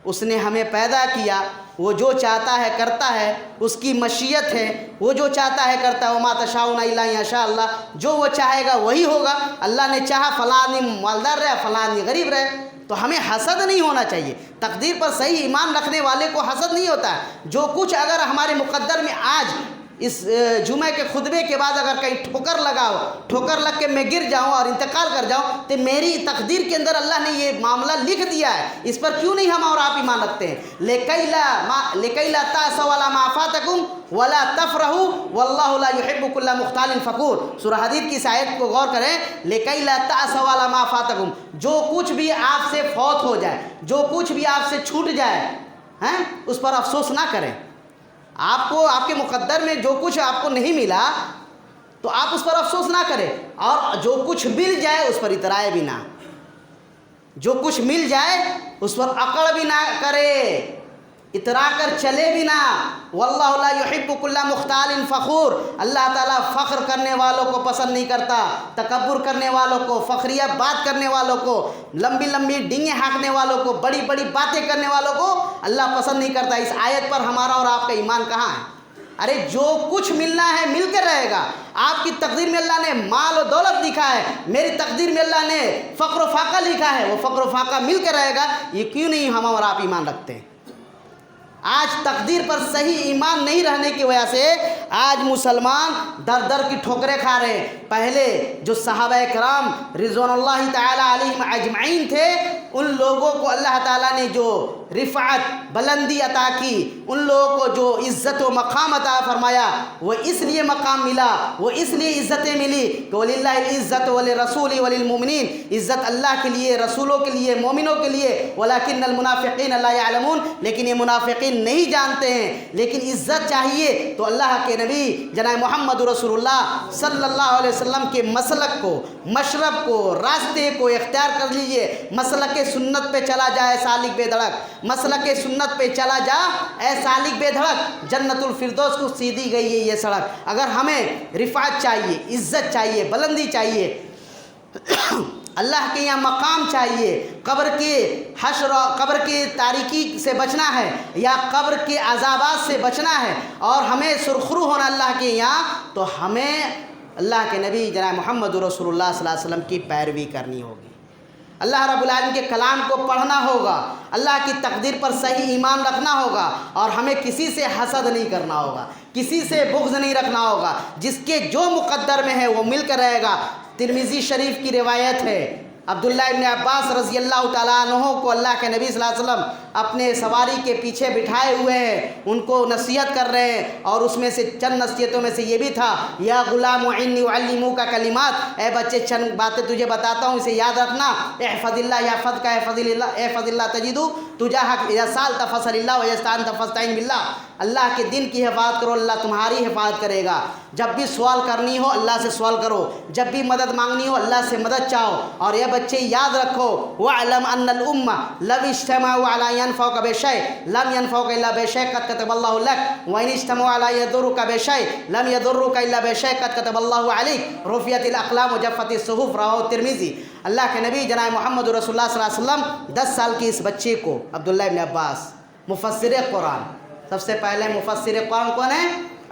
اس نے ہمیں پیدا کیا، وہ جو چاہتا ہے کرتا ہے، اس کی مشیت ہے، وہ جو چاہتا ہے کرتا ہے۔ وما تشاؤون الا ان یشاء اللہ، جو وہ چاہے گا وہی ہوگا۔ اللہ نے چاہا فلاں آدمی مالدار رہے، فلاں آدمی غریب رہے، تو ہمیں حسد نہیں ہونا چاہیے۔ تقدیر پر صحیح ایمان رکھنے والے کو حسد نہیں ہوتا ہے۔ جو کچھ اگر ہمارے مقدر میں آج اس جمعے کے خطبے کے بعد اگر کہیں ٹھوکر لگ کے میں گر جاؤں اور انتقال کر جاؤں تو میری تقدیر کے اندر اللہ نے یہ معاملہ لکھ دیا ہے، اس پر کیوں نہیں ہم اور آپ ایمان رکھتے ہیں؟ لِكَيْ لَا تَأْسَوْا عَلَىٰ مَا فَاتَكُمْ وَلَا تَفْرَحُوا وَاللَّهُ لَا يُحِبُّ كُلَّ مُخْتَالٍ فَخُورٍ۔ سورہ حدید کی اس آیت کو غور کریں، لِكَيْ لَا تَأْسَوْا عَلَىٰ مَا فَاتَكُمْ، جو کچھ بھی آپ سے فوت ہو جائے، جو کچھ بھی آپ سے چھوٹ جائے اس پر افسوس نہ کریں۔ آپ کو آپ کے مقدر میں جو کچھ آپ کو نہیں ملا تو آپ اس پر افسوس نہ کریں، اور جو کچھ مل جائے اس پر اترائے بھی نہ، جو کچھ مل جائے اس پر اکڑ بھی نہ کرے، اترا کر چلے بھی نہ۔ واللہ لا یحب کل مختال فخور، اللہ تعالیٰ فخر کرنے والوں کو پسند نہیں کرتا، تکبر کرنے والوں کو، فخریہ بات کرنے والوں کو، لمبی لمبی ڈینگیں ہانکنے والوں کو، بڑی بڑی باتیں کرنے والوں کو اللہ پسند نہیں کرتا۔ اس آیت پر ہمارا اور آپ کا ایمان کہاں ہے؟ ارے جو کچھ ملنا ہے مل کے رہے گا۔ آپ کی تقدیر میں اللہ نے مال و دولت لکھا ہے، میری تقدیر میں اللہ نے فقر و فاقہ لکھا ہے، وہ فقر و فاقہ مل کے رہے گا۔ یہ کیوں نہیں ہم اور آپ ایمان رکھتے ہیں؟ آج تقدیر پر صحیح ایمان نہیں رہنے کی وجہ سے آج مسلمان در در کی ٹھوکریں کھا رہے ہیں۔ پہلے جو صحابہ کرام رضوان اللہ تعالی علیہم اجمعین تھے، ان لوگوں کو اللہ تعالیٰ نے جو رفعت بلندی عطا کی، ان لوگوں کو جو عزت و مقام عطا فرمایا، وہ اس لیے مقام ملا، وہ اس لیے عزتیں ملی کہ وَلِلَّهِ الْعِزَّةُ وَلِلرَّسُولِ وَلِلْمُؤْمِنِينَ، عزت اللہ کے لیے، رسولوں کے لیے، مومنوں کے لیے، وَلَكِنَّ الْمُنَافِقِينَ لَا يَعْلَمُونَ، لیکن یہ منافقین نہیں جانتے ہیں۔ لیکن عزت چاہیے تو اللہ کے نبی جناب محمد رسول اللہ صلی اللہ علیہ وسلم کے مسلک کو، مشرب کو، راستے کو اختیار کر لیجئے۔ مسلک سنت پہ چلا جائے سالک بے دھڑک، مسلک سنت پہ چلا جا اے سالک بے دھڑک، جنت الفردوس کو سیدھی گئی ہے یہ سڑک۔ اگر ہمیں رفعت چاہیے، عزت چاہیے، بلندی چاہیے، اللہ کے یہاں مقام چاہیے، قبر کے حشر، قبر کے تاریکی سے بچنا ہے یا قبر کے عذابات سے بچنا ہے، اور ہمیں سرخرو ہونا اللہ کے یہاں، تو ہمیں اللہ کے نبی جناب محمد رسول اللہ صلی اللہ علیہ وسلم کی پیروی کرنی ہوگی، اللہ رب العالمین کے کلام کو پڑھنا ہوگا، اللہ کی تقدیر پر صحیح ایمان رکھنا ہوگا، اور ہمیں کسی سے حسد نہیں کرنا ہوگا، کسی سے بغض نہیں رکھنا ہوگا۔ جس کے جو مقدر میں ہے وہ مل کر رہے گا۔ ترمذی شریف کی روایت ہے، عبداللہ ابن عباس رضی اللہ تعالیٰ عنہ کو اللہ کے نبی صلی اللہ علیہ وسلم اپنے سواری کے پیچھے بٹھائے ہوئے ہیں، ان کو نصیحت کر رہے ہیں، اور اس میں سے چند نصیحتوں میں سے یہ بھی تھا، یا غلام انی اعلمک کلمات، اے بچے چند باتیں تجھے بتاتا ہوں، اسے یاد رکھنا، احفظ اللہ یحفظک، احفظ اللہ تجدہ تجاہک، اذا سألت فاسأل اللہ واذا استعنت فاستعن باللہ، اللہ کے دین کی حفاظت کرو، اللہ تمہاری حفاظت کرے گا۔ جب بھی سوال کرنی ہو اللہ سے سوال کرو، جب بھی مدد مانگنی ہو اللہ سے مدد چاہو، اور یہ بچے یاد رکھو، وَاعْلَمْ أَنَّ الْأُمَّةَ لَوْ اجْتَمَعُوا عَلَىٰ يَنْفَعُوكَ بِشَيْءٍ لَمْ يَنْفَعُوكَ إِلَّا بِشَيْءٍ قَدْ كَتَبَ اللَّهُ لَكَ وَإِنِ اجْتَمَعُوا عَلَىٰ يَضُرُّوكَ بِشَيْءٍ لَمْ يَضُرُّوكَ إِلَّا بِشَيْءٍ قَدْ كَتَبَ اللَّهُ عَلَيْكَ رُفِعَتِ الْأَقْلَامُ وَجَفَّتِ الصُّحُفُ، رواہ ترمذی۔ اللہ کے نبی جناب محمد رسول اللہ صلی اللہ علیہ وسلم 10 سال کی اس بچے کو، عبداللہ ابن عباس مفسر قرآن، سب سے پہلے مفسر قرآن کون ہے؟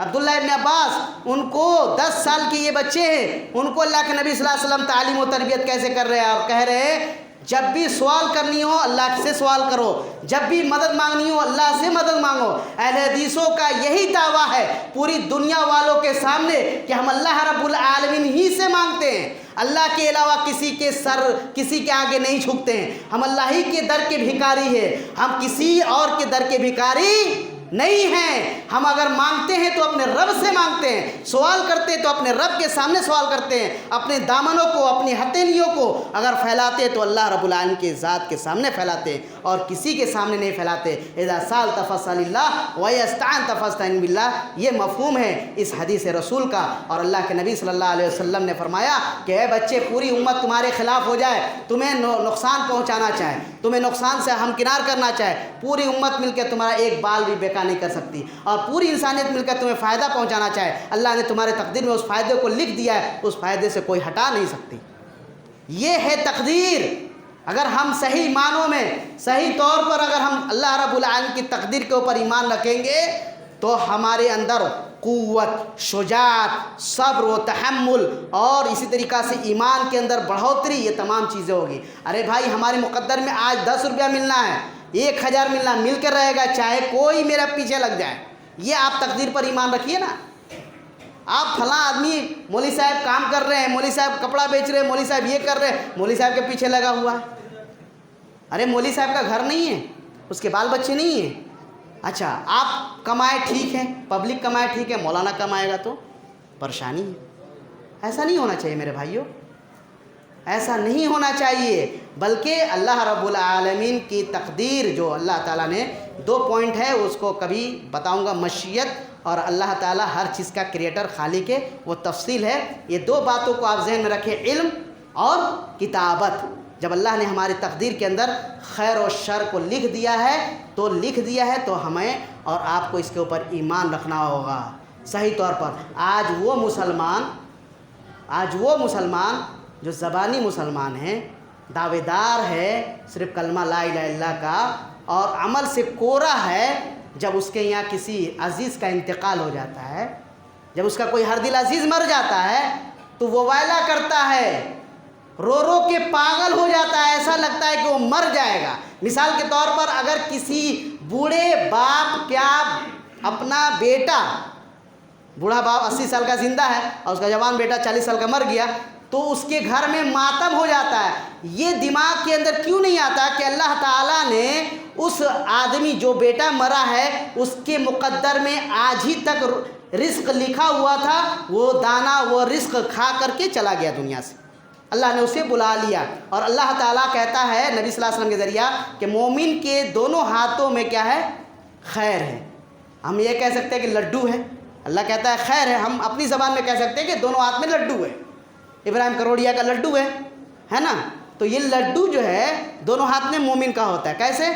عبداللہ ابن عباس، ان کو 10 سال کے یہ بچے ہیں، ان کو اللہ کے نبی صلی اللہ علیہ وسلم تعلیم و تربیت کیسے کر رہے ہیں، اور کہہ رہے ہیں جب بھی سوال کرنی ہو اللہ سے سوال کرو، جب بھی مدد مانگنی ہو اللہ سے مدد مانگو۔ اہل حدیثوں کا یہی دعویٰ ہے پوری دنیا والوں کے سامنے کہ ہم اللہ رب العالمین ہی سے مانگتے ہیں، اللہ کے علاوہ کسی کے آگے نہیں جھکتے ہیں، ہم اللہ ہی کے در کے بھکاری ہیں، ہم کسی اور کے در کے بھکاری نہیں ہیں۔ ہم اگر مانگتے ہیں تو اپنے رب سے مانگتے ہیں، سوال کرتے ہیں تو اپنے رب کے سامنے سوال کرتے ہیں، اپنے دامنوں کو، اپنی ہتھیلیوں کو اگر پھیلاتے ہیں تو اللہ رب العالمین کے ذات کے سامنے پھیلاتے ہیں، اور کسی کے سامنے نہیں پھیلاتے۔ اذا سألت فاسأل اللہ واذا استعنت فاستعن باللہ، یہ مفہوم ہے اس حدیث رسول کا۔ اور اللہ کے نبی صلی اللہ علیہ وسلم نے فرمایا کہ اے بچے، پوری امت تمہارے خلاف ہو جائے، تمہیں نقصان پہنچانا چاہے، تمہیں نقصان سے ہمکنار کرنا چاہے، پوری امت مل کے تمہارا ایک بال بھی بیکار نہیں کر سکتی، اور پوری انسانیت مل کر تمہیں فائدہ پہنچانا چاہے، اللہ نے تمہارے تقدیر میں اس فائدے کو لکھ دیا ہے، اس فائدے سے کوئی ہٹا نہیں سکتی۔ یہ ہے تقدیر۔ اگر ہم صحیح معنوں میں، صحیح طور پر اگر ہم اللہ رب العالمین کی تقدیر کے اوپر ایمان رکھیں گے تو ہمارے اندر قوت، شجاعت، صبر و تحمل، اور اسی طریقہ سے ایمان کے اندر بڑھوتری، یہ تمام چیزیں ہوگی۔ ارے بھائی، ہمارے مقدر میں آج 10 روپیہ ملنا ہے، 1000 ملنا، مل کر رہے گا، چاہے کوئی میرا پیچھے لگ جائے، یہ آپ تقدیر پر ایمان رکھیے نا۔ آپ فلاں آدمی مولوی صاحب کام کر رہے ہیں، مولوی صاحب کپڑا بیچ رہے ہیں، مولوی صاحب یہ کر رہے ہیں، مولوی صاحب کے پیچھے لگا ہوا ہے۔ ارے مولوی صاحب کا گھر نہیں ہے، اس کے بال بچے نہیں ہیں۔ اچھا آپ کمائے ٹھیک ہے، پبلک کمائے ٹھیک ہے، مولانا کمائے گا تو پریشانی ہے۔ ایسا نہیں ہونا چاہیے میرے بھائیوں، ایسا نہیں ہونا چاہیے، بلکہ اللہ رب العالمین کی تقدیر جو اللہ تعالیٰ نے 2 پوائنٹ ہے اس کو کبھی بتاؤں گا، مشیت اور اللہ تعالیٰ ہر چیز کا کریٹر خالق ہے، وہ تفصیل ہے۔ یہ 2 باتوں کو آپ ذہن میں رکھیں، علم اور کتابت۔ جب اللہ نے ہماری تقدیر کے اندر خیر و شر کو لکھ دیا ہے تو ہمیں اور آپ کو اس کے اوپر ایمان رکھنا ہوگا صحیح طور پر۔ آج وہ مسلمان جو زبانی مسلمان ہیں، دعوے دار ہے صرف کلمہ لا الہ الا اللہ کا، اور عمل سے کورا ہے، جب اس کے یہاں کسی عزیز کا انتقال ہو جاتا ہے، جب اس کا کوئی ہر دل عزیز مر جاتا ہے تو وہ ویلا کرتا ہے، رو رو کے پاگل ہو جاتا ہے، ایسا لگتا ہے کہ وہ مر جائے گا۔ مثال کے طور پر اگر کسی بوڑھے باپ کیا اپنا بیٹا، بوڑھا باپ 80 سال کا زندہ ہے اور اس کا جوان بیٹا 40 سال کا مر گیا، تو اس کے گھر میں ماتم ہو جاتا ہے۔ یہ دماغ کے اندر کیوں نہیں آتا کہ اللہ تعالیٰ نے اس آدمی جو بیٹا مرا ہے اس کے مقدر میں آج ہی تک رزق لکھا ہوا تھا، وہ دانا وہ رزق کھا کر کے چلا گیا دنیا سے، اللہ نے اسے بلا لیا۔ اور اللہ تعالیٰ کہتا ہے نبی صلی اللہ علیہ وسلم کے ذریعہ کہ مومن کے دونوں ہاتھوں میں کیا ہے؟ خیر ہے۔ ہم یہ کہہ سکتے ہیں کہ لڈو ہے، اللہ کہتا ہے خیر ہے۔ ہم اپنی زبان میں کہہ سکتے ہیں کہ دونوں ہاتھ میں لڈو ہے، ابراہیم کروڑیا کا لڈو ہے نا؟ تو یہ لڈو جو ہے دونوں ہاتھ میں مومن کا ہوتا ہے۔ کیسے؟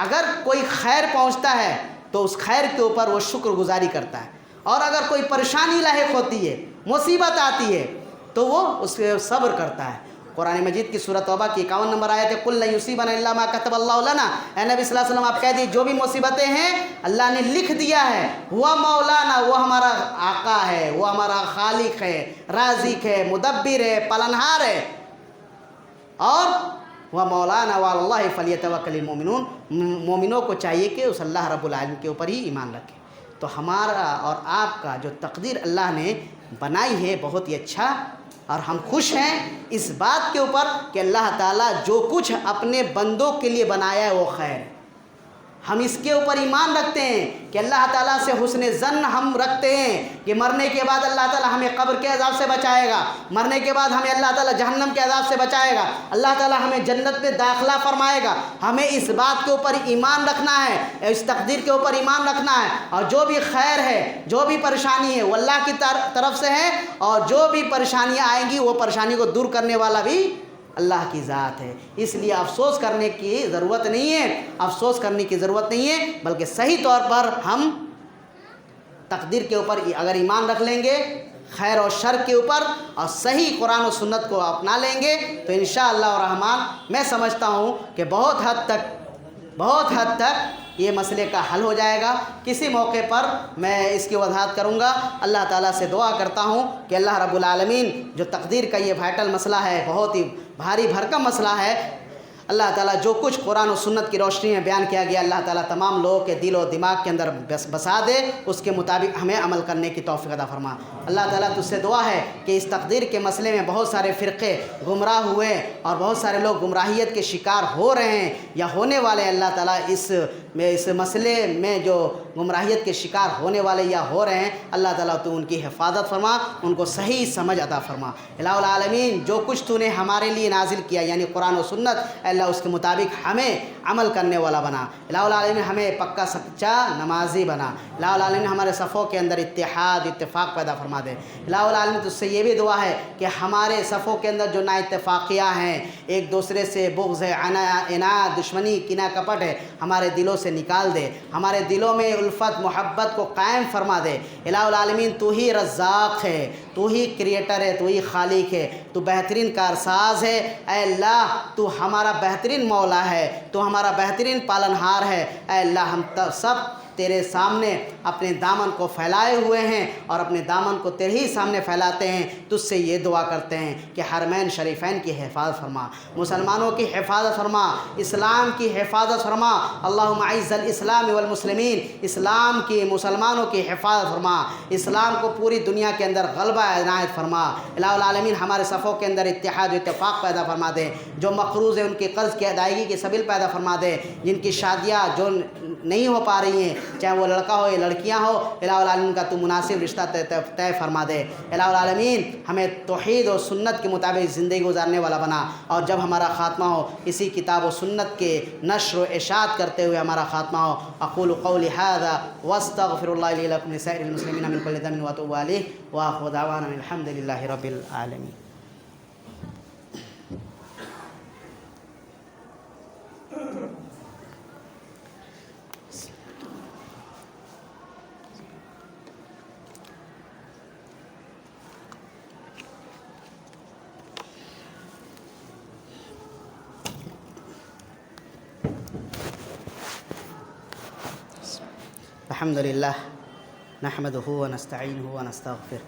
اگر کوئی خیر پہنچتا ہے تو اس خیر کے اوپر وہ شکر گزاری کرتا ہے، اور اگر کوئی پریشانی لاحق ہوتی ہے، مصیبت آتی ہے، تو وہ اس پہ صبر کرتا ہے۔ قرآن مجید کی سورۃ توبہ کی 51 نمبر آیت ہے، قُل لَن يُصِيبَنَا إِلَّا مَا كَتَبَ اللَّهُ لَنَا۔ اے نبی صلی اللہ علیہ وسلم آپ کہہ دیجیے جو بھی مصیبتیں ہیں اللہ نے لکھ دیا ہے، ہوا مولانا، وہ ہمارا آقا ہے، وہ ہمارا خالق ہے، رازق ہے، مدبر ہے، پالنہار ہے، اور وہ مولانا وعلی اللہ فلیتوکل المؤمنون۔ مومنوں کو چاہیے کہ اس اللہ رب العالمین کے اوپر ہی ایمان رکھیں۔ تو ہمارا اور آپ کا جو تقدیر اللہ نے بنائی ہے بہت ہی اچھا، اور ہم خوش ہیں اس بات کے اوپر کہ اللہ تعالیٰ جو کچھ اپنے بندوں کے لیے بنایا ہے وہ خیر ہے۔ ہم اس کے اوپر ایمان رکھتے ہیں کہ اللہ تعالیٰ سے حسن ظن ہم رکھتے ہیں کہ مرنے کے بعد اللہ تعالیٰ ہمیں قبر کے عذاب سے بچائے گا، مرنے کے بعد ہمیں اللہ تعالیٰ جہنم کے عذاب سے بچائے گا، اللہ تعالیٰ ہمیں جنت میں داخلہ فرمائے گا۔ ہمیں اس بات کے اوپر ایمان رکھنا ہے، اس تقدیر کے اوپر ایمان رکھنا ہے، اور جو بھی خیر ہے، جو بھی پریشانی ہے وہ اللہ کی طرف سے ہے، اور جو بھی پریشانیاں آئیں گی وہ پریشانی کو دور کرنے والا بھی اللہ کی ذات ہے۔ اس لیے افسوس کرنے کی ضرورت نہیں ہے، بلکہ صحیح طور پر ہم تقدیر کے اوپر اگر ایمان رکھ لیں گے، خیر و شر کے اوپر، اور صحیح قرآن و سنت کو اپنا لیں گے، تو انشاءاللہ الرحمن میں سمجھتا ہوں کہ بہت حد تک یہ مسئلے کا حل ہو جائے گا۔ کسی موقع پر میں اس کی وضاحت کروں گا۔ اللہ تعالیٰ سے دعا کرتا ہوں کہ اللہ رب العالمین جو تقدیر کا یہ وائٹل مسئلہ ہے، بہت ہی بھاری بھرکم مسئلہ ہے، اللہ تعالیٰ جو کچھ قرآن و سنت کی روشنی میں بیان کیا گیا اللہ تعالیٰ تمام لوگوں کے دل و دماغ کے اندر بسا دے، اس کے مطابق ہمیں عمل کرنے کی توفیق عطا فرما۔ اللہ تعالیٰ تجھ سے دعا ہے کہ اس تقدیر کے مسئلے میں بہت سارے فرقے گمراہ ہوئے اور بہت سارے لوگ گمراہیت کے شکار ہو رہے ہیں یا ہونے والے، اللہ تعالیٰ اس مسئلے میں جو گمراہیت کے شکار ہونے والے یا ہو رہے ہیں، اللہ تعالیٰ تو ان کی حفاظت فرما، ان کو صحیح سمجھ عطا فرما۔ الہ العالمین جو کچھ تو نے ہمارے لیے نازل کیا یعنی قرآن و سنت، اللہ اس کے مطابق ہمیں عمل کرنے والا بنا۔ الہ العالمین ہمیں پکا سچا نمازی بنا۔ الہ العالمین ہمارے صفوں کے اندر اتحاد اتفاق پیدا فرما دے۔ الہ العالمین تجھ سے یہ بھی دعا ہے کہ ہمارے صفوں کے اندر جو نا اتفاقیاں ہیں، ایک دوسرے سے بغض ہے، عناد، دشمنی، کینہ کپٹ ہے، ہمارے دلوں سے نکال دے، ہمارے دلوں میں الفت محبت کو قائم فرما دے۔ الہ العالمین تو ہی رزاق ہے، تو ہی کریٹر ہے، تو ہی خالق ہے، تو بہترین کارساز ہے۔ اے اللہ تو ہمارا بہترین مولا ہے، تو ہمارا بہترین پالنہار ہے۔ اے اللہ ہم سب تیرے سامنے اپنے دامن کو پھیلائے ہوئے ہیں اور اپنے دامن کو تیرے ہی سامنے پھیلاتے ہیں، تجھ سے یہ دعا کرتے ہیں کہ حرمین شریفین کی حفاظت فرما، مسلمانوں کی حفاظت فرما، اسلام کی حفاظت فرما۔ اللہم اعز الاسلام والمسلمین، اسلام کی مسلمانوں کی حفاظت فرما، اسلام کو پوری دنیا کے اندر غلبہ عنایت فرما۔ الہ العالمین ہمارے صفوں کے اندر اتحاد و اتفاق پیدا فرما دے، جو مقروض ہیں ان کی قرض کی ادائیگی کی سبیل پیدا فرما دے، جن کی شادیاں جو نہیں ہو پا رہی ہیں، چاہے وہ لڑکا ہو یا لڑکیاں ہو، الہ العالمین کا تو مناسب رشتہ طے فرما دے۔ الہ العالمین ہمیں توحید و سنت کے مطابق زندگی گزارنے والا بنا، اور جب ہمارا خاتمہ ہو اسی کتاب و سنت کے نشر و اشاعت کرتے ہوئے ہمارا خاتمہ ہو۔ اقول قولی ھذا واستغفر اللہ لی لکم لسائر المسلمین من کل ذنب واتوب الیہ واخر دعوانا الحمد للہ رب العالمین۔ الحمد لله نحمده ونستعينه ونستغفره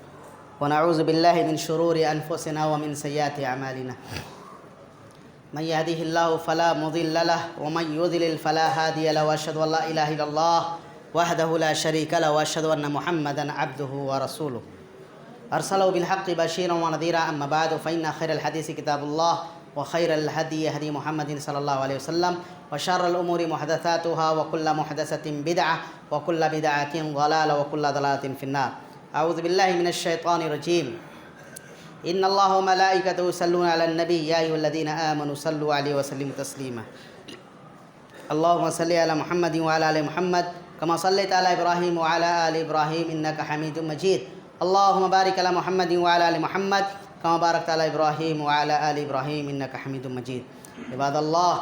ونعوذ بالله من شرور أنفسنا ومن سيئات أعمالنا، من يهده الله فلا مضل له ومن يضلل فلا هادي له، وأشهد أن لا إله إلا الله وحده لا شريك له، وأشهد أن محمدا عبده ورسوله أرسله بالحق بشيرا ونذيرا. أما بعد فإن خير الحديث كتاب الله وخير الهدي هدي محمد صلى الله عليه وسلم وشر الأمور محدثاتها وكل محدثة بدعة وكل بدعة ضلالة وكل ضلالة في النار. أعوذ بالله من الشيطان الرجيم. إن الله وملائكته يصلون على النبي يا أيها الذين آمنوا صلوا عليه وسلموا تسليما. اللهم صل على محمد وعلى آل محمد كما صليت على إبراهيم وعلى آل إبراهيم إنك حميد مجيد. اللهم بارك على محمد وعلى آل محمد كما باركت على إبراهيم وعلى آل إبراهيم إنك حميد مجيد. عباد الله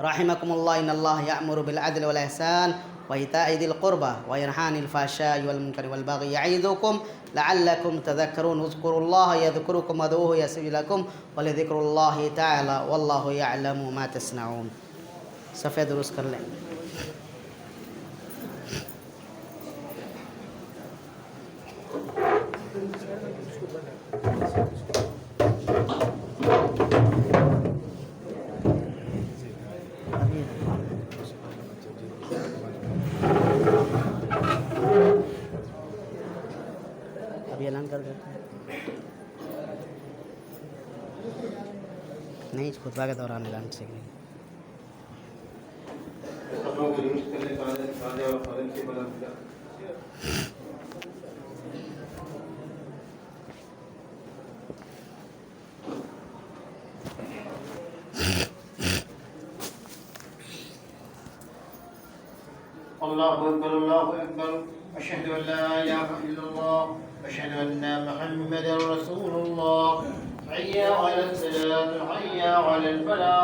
رحمكم الله، إن الله يأمر بالعدل والإحسان وإيتاء ذي القربى وينهى عن الفحشاء والمنكر والبغي يعظكم لعلكم تذكرون. اذكروا الله يذكركم وادعوه يستجب لكم ولذكر الله تعالى والله يعلم ما تصنعون. صفحہ درست کر لیں. ابھی اعلان کر دیتے ہیں. نہیں، خطبہ کے دوران اعلان سے نہیں. اللہ اکبر اللہ اکبر، اشہد ان لا الہ الا اللہ اشہد ان محمد رسول اللہ. حی علی الصلاۃ حی علی الفلاح.